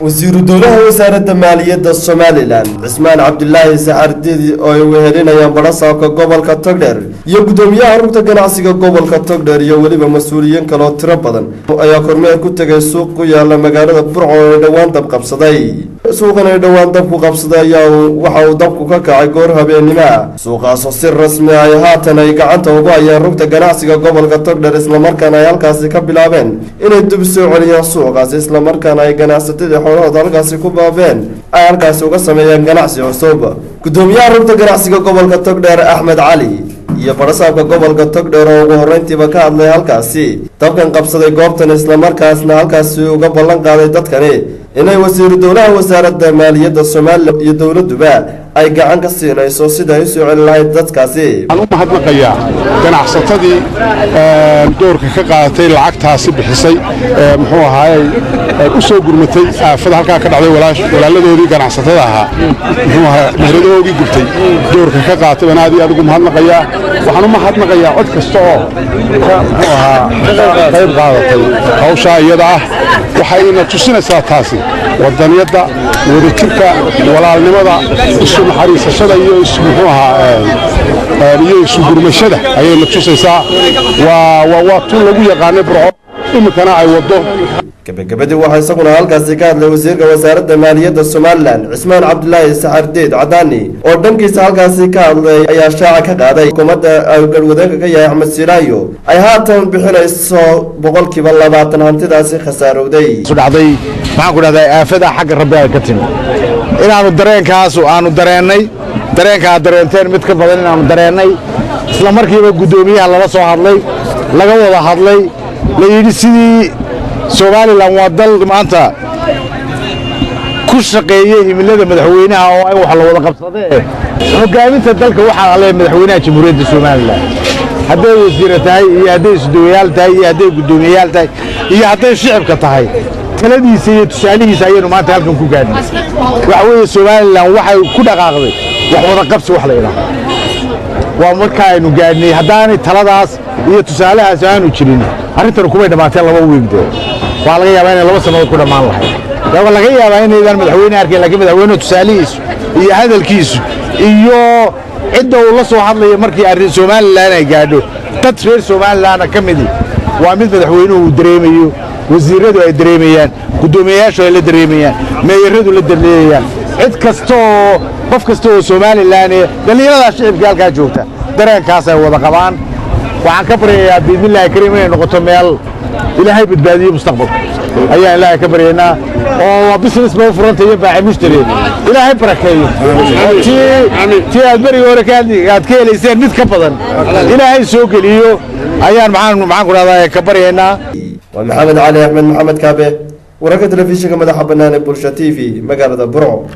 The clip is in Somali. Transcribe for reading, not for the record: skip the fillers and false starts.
وزير الدولة وزارة مالية الصوماليلاند عثمان عبد الله سعردي oo wehelinayaan barasaabka gobolka Togdheer iyo gudoomiyaha rugta ganacsiga gobolka Togdheer iyo waliba mas'uuliyiin kale oo tiro badan ayaa kormeer ku tagay suuq ku yaala magaalada Burco oo dhawaan dab qabsaday suuqan ay dhawaan dab ku qabsaday ayaa waxa uu dabku ka kacay goor habeenimo suuqaas oo si rasmi ah haatan ay gacanta ugu hayaan rugta ganacsiga gobolka Togdheer isla markaana ay halkaas ka bilaabeen inay dib soo celiyaan suuqaas isla markaana ay ganacsatada xoolaha halkaas ku baabeen ay halkaas uga sameeyeen ganacsi cusub gudoomiyaha rugta ganacsiga gobolka Togdheer Axmed Cali iyo barasaabka gobolka Togdheer oo ugu horeyntiiba ka hadlay halkaasi dabkan qabsaday goobtan isla markaasna halkaas uga ballan qaaday dadkani inay wasiir dowlaha wasaaradda maaliyadda Soomaaliland iyo dawladduba ay gacan ka siinayso sida ay soo celin lahayd dadkaasi aan u mahadnaqayaa ganacsatadii doorka ka qaadatay lacagtaasi bixisay muxuu ahaayay u soo gurmatay aafada halka ka dhacday walaaladoodii ganacsatada ahaa muxuu ahaa meeradoodii gubtay doorka ka qaatay banaadi adigu mahadnaqayaa waxaan u mahadnaqayaa cod kasta oo muxuu ahaa qayb qaadatay hawsha iyada ah waxayna tusinaysaa taasi wadaniyada wadajirka walaalnimada isu naxariisashada iyo muxuu ahaa iyo isu gurmashada ayay la tusaysaa waa tun lagu yaqaanay Burco imkana ay wado gabagabadii waxa isaguna halkaas ka hadlay wasiirka wasaaradda maaliyadda Soomaaliland Cusmaan Cabdullaahi Saxardiid Cadaani oo dhankiisa halkaas ka hadlay ayaa shaaca ka qaaday xukuumadda ay galwadeenka ka yahay Axmed Siraayo ay haatan bixinayso 20% hantidaasi khasaarowday dhacday maxaan ku dhahday aafada xagga rabbi ay ka timi inaanu dareenkaas aanu dareenka dareenteen mid ka badan inaanu dareennay isla markiiba gudoomiyaha lala soo hadlay laga wada hadlay la yiri sidii Soomaaliland waa dal maanta ku shaqeeyay himilada madaxweynaha oo ay wax la wada qabsadeen hogaaminta dalka waxa la madaxweynaha jamhuuriyadda Soomaaliland haday wasiir tahay iyo haday isdooyaal tahay iyo haday gudoomiyaal tahay iyo haday shicibka tahay taladiisa iyo tusaalihiisa ayaynu maanta halkan ku gaadhnay waxa weeye Soomaaliland waxay ku dhaqaaqday wax wada qabsi wax la yiraahdo waa marka aynu gaadhnay hadaanay taladaas iyo tusaalahaas aanu jirin arrintan kuma dhamaatay laba weegdo waa laga yaabaa in laba sanadood ku dhamaan lahayd waa laga yaabaa in aydan madaxweyne arkay laakiin madaxweyne tusaalihiisu iyo hadalkiisu iyo cidda uu la soo hadlay markii arrin Soomaaliland ay gaadho dad reer Soomaaliland ka mid waa mid madaxweynuhu dareemayo wasiiradu ay dareemayaan gudoomiyaashu ay la dareemayaan meeyaradu la dareemayaan cid kasto qof kasto oo Soomaaliland dhalinyarada shicibka halka joogta dareenkaas ay wada qabaan waxaan ka baryayaa biidmillaahi kariim inay noqoto meel ilaahay badbaadiyo mustaqbalka ayaa ilaahay ka baryaynaa oo business ma furantay baaxi mushtari ilaahay barakeeyo tii aad bari hore ka helayseen mid ka badan ilaahay soo geliyo ayaan maxaan ku raadaya ka baryaynaa ومحمد علي أحمد محمد كابه ورقة تلفزيون مدح بنان بولشة TV مقالة برعو